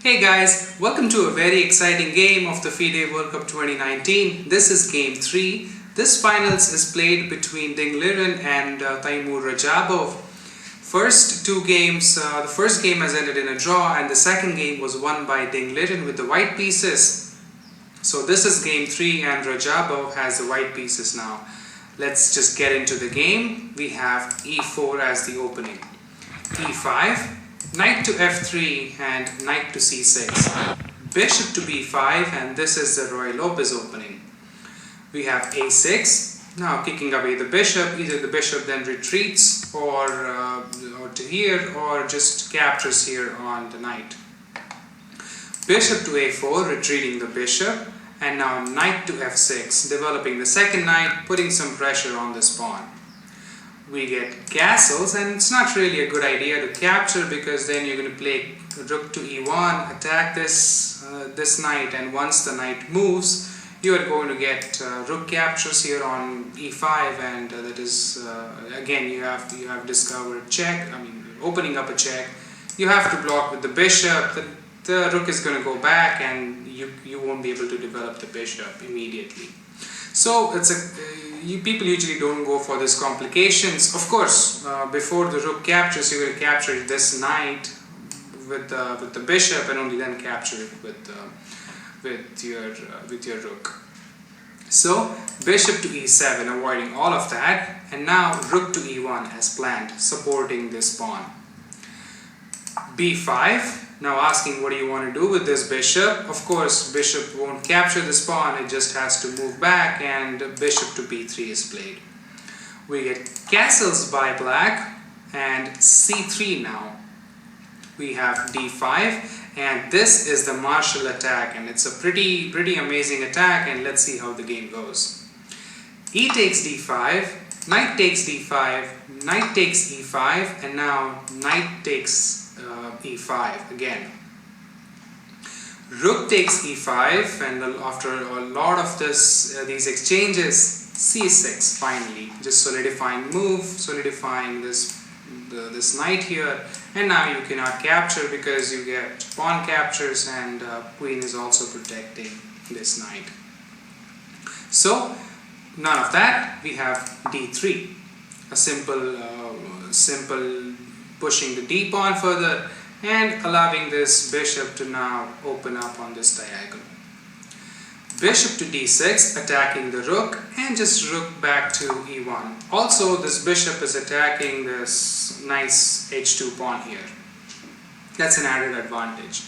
Hey guys, welcome to a very exciting game of the FIDE World Cup 2019. This is game 3. This finals is played between Liren and Teimour Radjabov. First two games, the first game has ended in a draw and the second game was won by Liren with the white pieces. So this is game 3 and Radjabov has the white pieces now. Let's just get into the game. We have e4 as the opening. e5. Knight to f3 and knight to c6. Bishop to b5, and this is the Roy Lopez opening. We have a6. Now kicking away the bishop. Either the bishop then retreats or to here, or just captures here on the knight. Bishop to a4, retreating the bishop, and now knight to f6, developing the second knight, putting some pressure on this pawn. We get castles, and it's not really a good idea to capture because then you're going to play rook to e1, attack this knight, and once the knight moves, you are going to get rook captures here on e5, and that is again you have discovered check. Opening up a check. You have to block with the bishop. The rook is going to go back, and you won't be able to develop the bishop immediately. So people usually don't go for these complications. Of course, before the rook captures, you will capture this knight with the bishop, and only then capture it with your rook. So bishop to e7, avoiding all of that, and now rook to e1 as planned, supporting this pawn. b5. Now asking what do you want to do with this bishop. Of course, bishop won't capture this pawn, it just has to move back, and bishop to b3 is played. We get castles by black, and c3 now. We have d5, and this is the martial attack, and it's a pretty amazing attack, and let's see how the game goes. E takes d5, knight takes d5, knight takes e5, and now knight takes e5 again. Rook takes e5, and after a lot of these exchanges, c6 finally, just solidifying this knight here, and now you cannot capture because you get pawn captures, and queen is also protecting this knight. So none of that. We have d3, a simple pushing the d pawn further and allowing this bishop to now open up on this diagonal. Bishop to d6, attacking the rook, and just rook back to e1. Also, this bishop is attacking this nice h2 pawn here. That's an added advantage.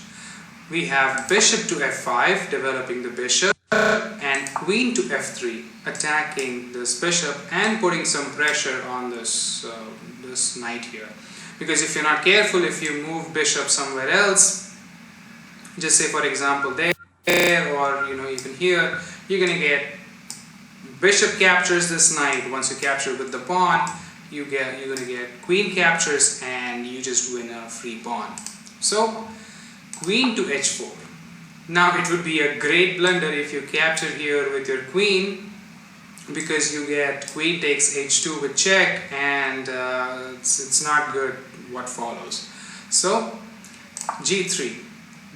We have bishop to f5, developing the bishop, and queen to f3, attacking this bishop and putting some pressure on this knight here. Because if you're not careful, if you move bishop somewhere else, just say for example there, or even here, you're going to get bishop captures this knight. Once you capture with the pawn, you're going to get queen captures, and you just win a free pawn. So queen to h4. Now it would be a great blunder if you capture here with your queen, because you get queen takes h2 with check, and it's not good what follows. So g3,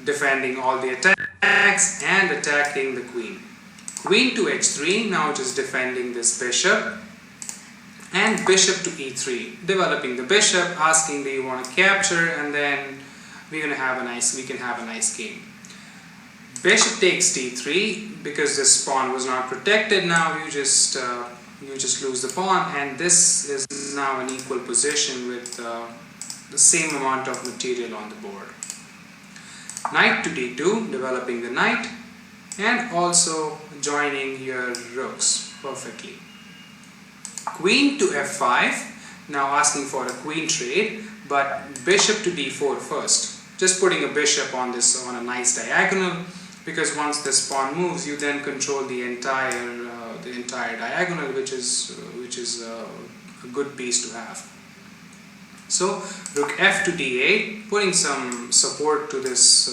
defending all the attacks and attacking the queen. Queen to h3, now just defending this bishop, and bishop to e3, developing the bishop, asking do you want to capture, and then we can have a nice game. Bishop takes d3, because this pawn was not protected. Now you just lose the pawn, and this is now an equal position with the same amount of material on the board. Knight to d2, developing the knight, and also joining your rooks perfectly. Queen to f5, now asking for a queen trade, but bishop to d4 first, just putting a bishop on a nice diagonal, because once this pawn moves, you then control the entire diagonal, which is a good piece to have. So rook f to d8, putting some support to this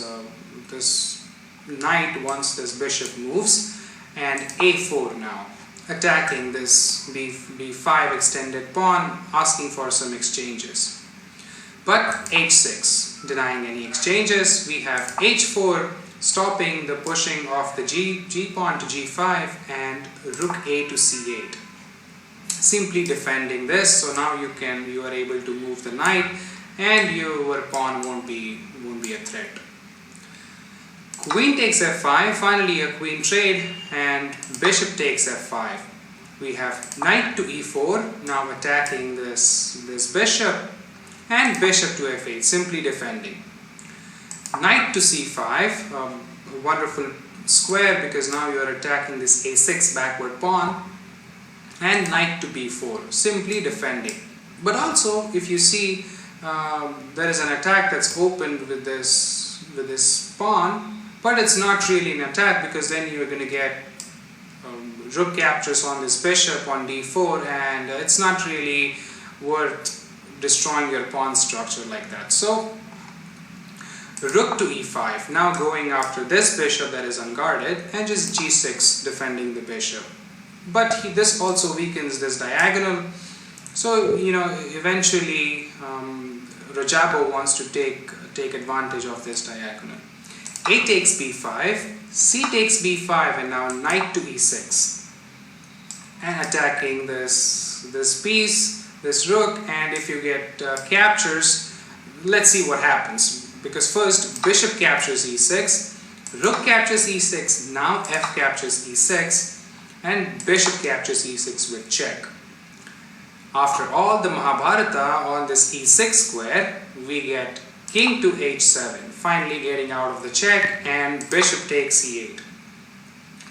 knight once this bishop moves, and a4 now, attacking this b5 extended pawn, asking for some exchanges. but h6 denying any exchanges. We have h4 stopping the pushing of the g pawn to g5 and rook a to c8, simply defending this. So now you are able to move the knight and your pawn won't be a threat. Queen takes f5, finally a queen trade, and bishop takes f5. We have knight to e4, now attacking this bishop, and bishop to f8, simply defending. Knight to c5, a wonderful square because now you are attacking this a6 backward pawn, and knight to b4, simply defending. But also, if you see, there is an attack that's opened with this pawn, but it's not really an attack because then you're going to get rook captures on this bishop on d4, and it's not really worth destroying your pawn structure like that. So rook to e5, now going after this bishop that is unguarded, and just g6 defending the bishop. But this also weakens this diagonal, so eventually Radjabov wants to take advantage of this diagonal. A takes b5, c takes b5, and now knight to e6, and attacking this piece, this rook. And if you get captures, let's see what happens, because first bishop captures e6, rook captures e6, now f captures e6, and bishop captures e6 with check. After all the Mahabharata on this e6 square, we get king to h7, finally getting out of the check, and bishop takes e8.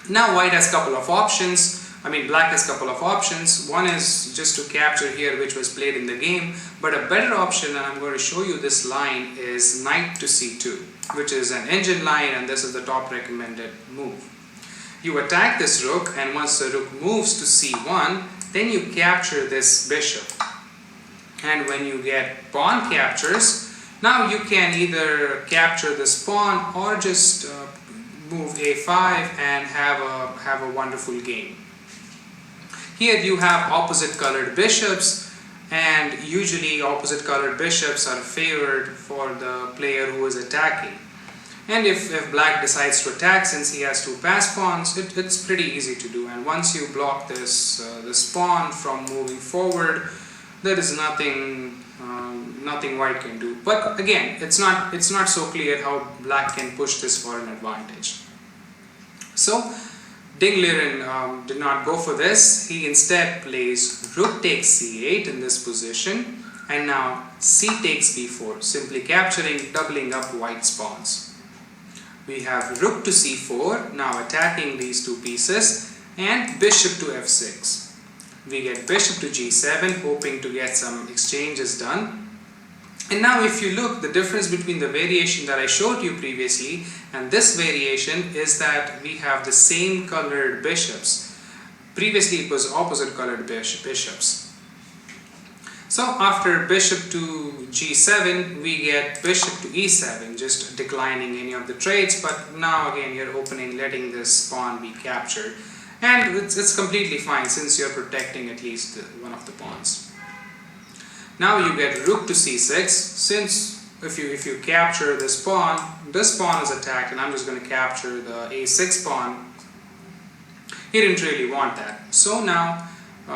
Now white has a couple of options. Black has a couple of options. One is just to capture here, which was played in the game, but a better option, and I'm going to show you this line, is knight to c2, which is an engine line, and this is the top recommended move. You attack this rook, and once the rook moves to c1, then you capture this bishop. And when you get pawn captures, now you can either capture this pawn or just move a5 and have a wonderful game. Here you have opposite colored bishops, and usually opposite colored bishops are favored for the player who is attacking. And if black decides to attack, since he has two pass pawns, it's pretty easy to do. And once you block this pawn from moving forward, there is nothing white can do. But again, it's not so clear how black can push this for an advantage. So Liren did not go for this. He instead plays rook takes c8 in this position, and now c takes b4, simply capturing, doubling up white's pawns. We have rook to c4, now attacking these two pieces, and bishop to f6. We get bishop to g7, hoping to get some exchanges done. And now if you look, the difference between the variation that I showed you previously and this variation is that we have the same colored bishops. Previously it was opposite colored bishops. So after bishop to g7, we get bishop to e7, just declining any of the trades, but now again you're opening, letting this pawn be captured. And it's completely fine since you're protecting at least one of the pawns. Now you get rook to c6, since if you capture this pawn is attacked, and I'm just going to capture the a6 pawn. He didn't really want that. So now,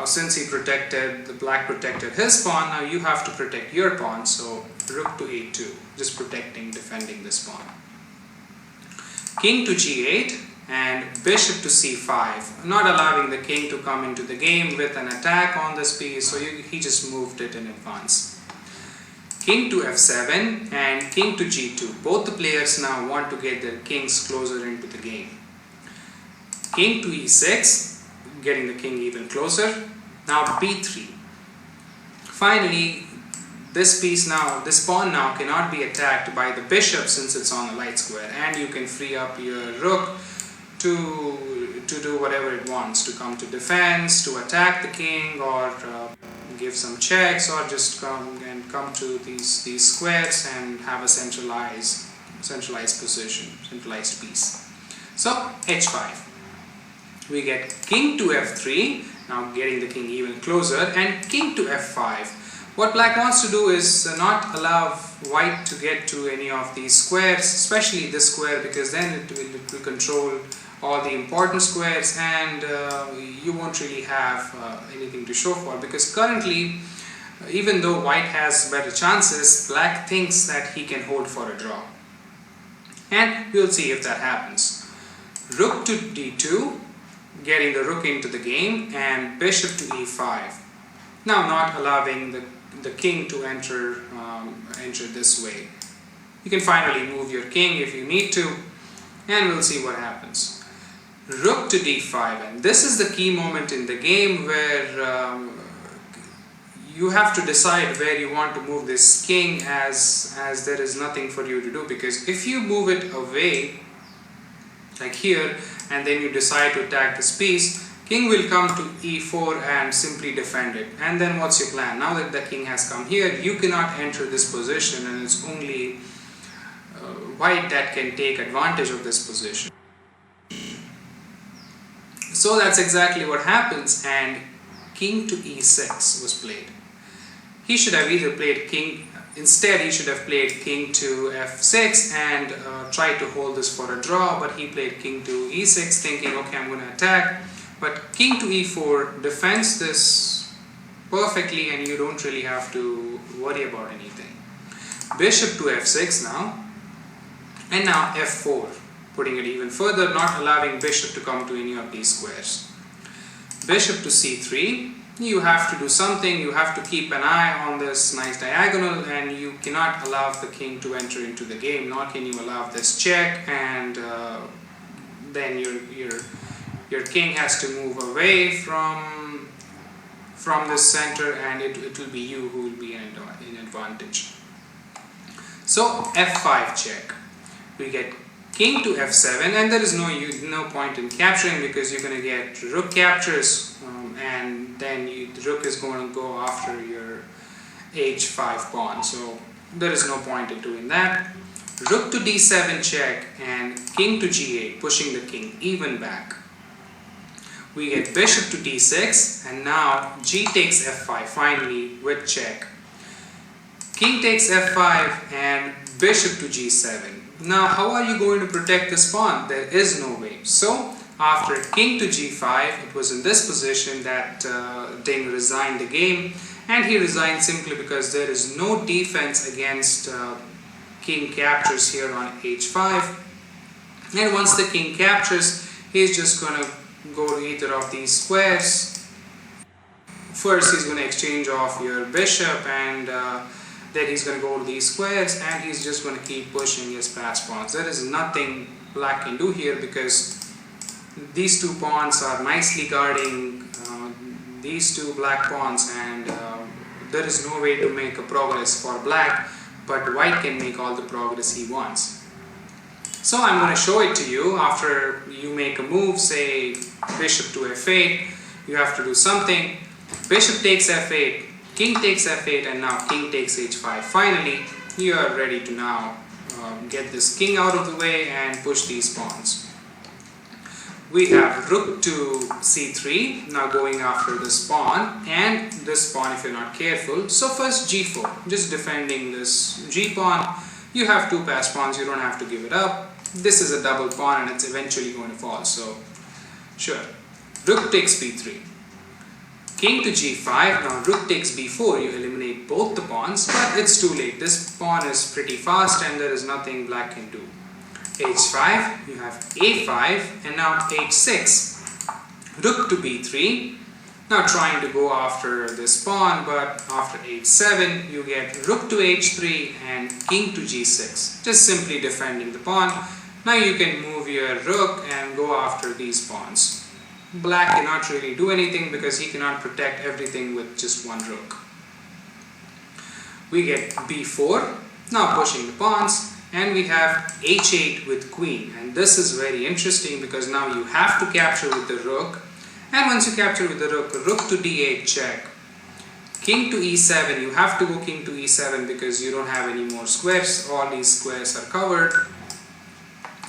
since the black protected his pawn, now you have to protect your pawn, so rook to a2, just protecting, defending this pawn. King to g8, and bishop to c5, not allowing the king to come into the game with an attack on this piece, so he just moved it in advance. King to f7 and king to g2. Both the players now want to get their kings closer into the game. King to e6, getting the king even closer. Now b3. Finally, this pawn now cannot be attacked by the bishop since it's on the light square, and you can free up your rook to do whatever it wants, to come to defense, to attack the king, or give some checks, or just come to these squares and have a centralized position, centralized piece. So h5. We get king to f3, now getting the king even closer, and king to f5. What black wants to do is not allow white to get to any of these squares, especially this square, because then it will control all the important squares, and you won't really have anything to show for, because currently, even though white has better chances, black thinks that he can hold for a draw. And we'll see if that happens. Rook to d2, getting the rook into the game, and bishop to e5. Now not allowing the king to enter this way. You can finally move your king if you need to, and we'll see what happens. Rook to d5, and this is the key moment in the game where you have to decide where you want to move this king, as there is nothing for you to do, because if you move it away like here and then you decide to attack this piece, king will come to e4 and simply defend it. And then what's your plan? Now that the king has come here, you cannot enter this position, and it's only white that can take advantage of this position. So that's exactly what happens, and king to e6 was played. He should have either played king, instead he should have played king to f6 and tried to hold this for a draw, but he played king to e6 thinking, okay, I'm going to attack. But king to e4 defends this perfectly, and you don't really have to worry about anything. Bishop to f6 now, and now f4, putting it even further, not allowing bishop to come to any of these squares. Bishop to c3, you have to do something, you have to keep an eye on this nice diagonal, and you cannot allow the king to enter into the game, nor can you allow this check, and then your king has to move away from this center, and it will be you who will be in advantage. So f5 check. We get king to f7, and there is no point in capturing, because you're going to get rook captures, and then the rook is going to go after your h5 pawn, so there is no point in doing that. Rook to d7 check, and king to g8, pushing the king even back. We get bishop to d6, and now g takes f5 finally with check. King takes f5 and bishop to g7. Now how are you going to protect this pawn? There is no way. So after king to g5, it was in this position that Ding resigned the game, and he resigned simply because there is no defense against king captures here on h5. And once the king captures, he's just going to go to either of these squares. First he's going to exchange off your bishop, and then he's going to go to these squares, and he's just going to keep pushing his passed pawns. There is nothing black can do here, because these two pawns are nicely guarding these two black pawns, and there is no way to make a progress for black, but white can make all the progress he wants. So I'm going to show it to you. After you make a move, say bishop to f8, you have to do something. Bishop takes f8, king takes f8, and now king takes h5. Finally, you are ready to now get this king out of the way and push these pawns. We have rook to c3, now going after this pawn, and this pawn if you're not careful. So first g4, just defending this g pawn. You have two passed pawns, you don't have to give it up. This is a double pawn, and it's eventually going to fall, so sure. Rook takes b3. King to g5, now rook takes b4, you eliminate both the pawns, but it's too late. This pawn is pretty fast, and there is nothing black can do. h5, you have a5, and now h6. Rook to b3, now trying to go after this pawn, but after h7 you get rook to h3 and king to g6, just simply defending the pawn. Now you can move your rook and go after these pawns. Black cannot really do anything because he cannot protect everything with just one rook. We get b4, now pushing the pawns. And we have h8 with queen, and this is very interesting because now you have to capture with the rook, and once you capture with the rook, rook to d8 check. King to e7, you have to go king to e7 because you don't have any more squares, all these squares are covered.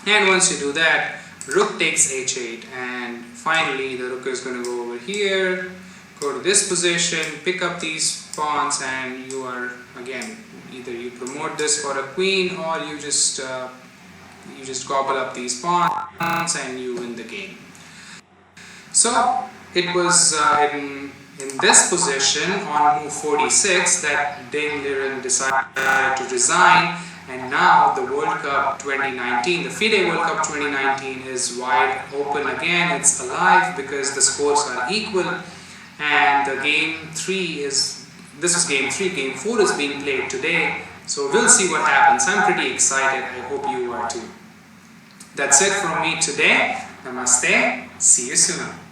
And once you do that, rook takes h8, and finally the rook is going to go over here, go to this position, pick up these pawns, and you are again, either you promote this for a queen, or you just gobble up these pawns and you win the game. So it was in this position on move 46 that Dame Liren decided to resign, and now the World Cup 2019, the FIDE World Cup 2019 is wide open again. It's alive because the scores are equal, and the game 3 is, this is game 3, game 4 is being played today. So we'll see what happens. I'm pretty excited. I hope you are too. That's it from me today. Namaste. See you soon.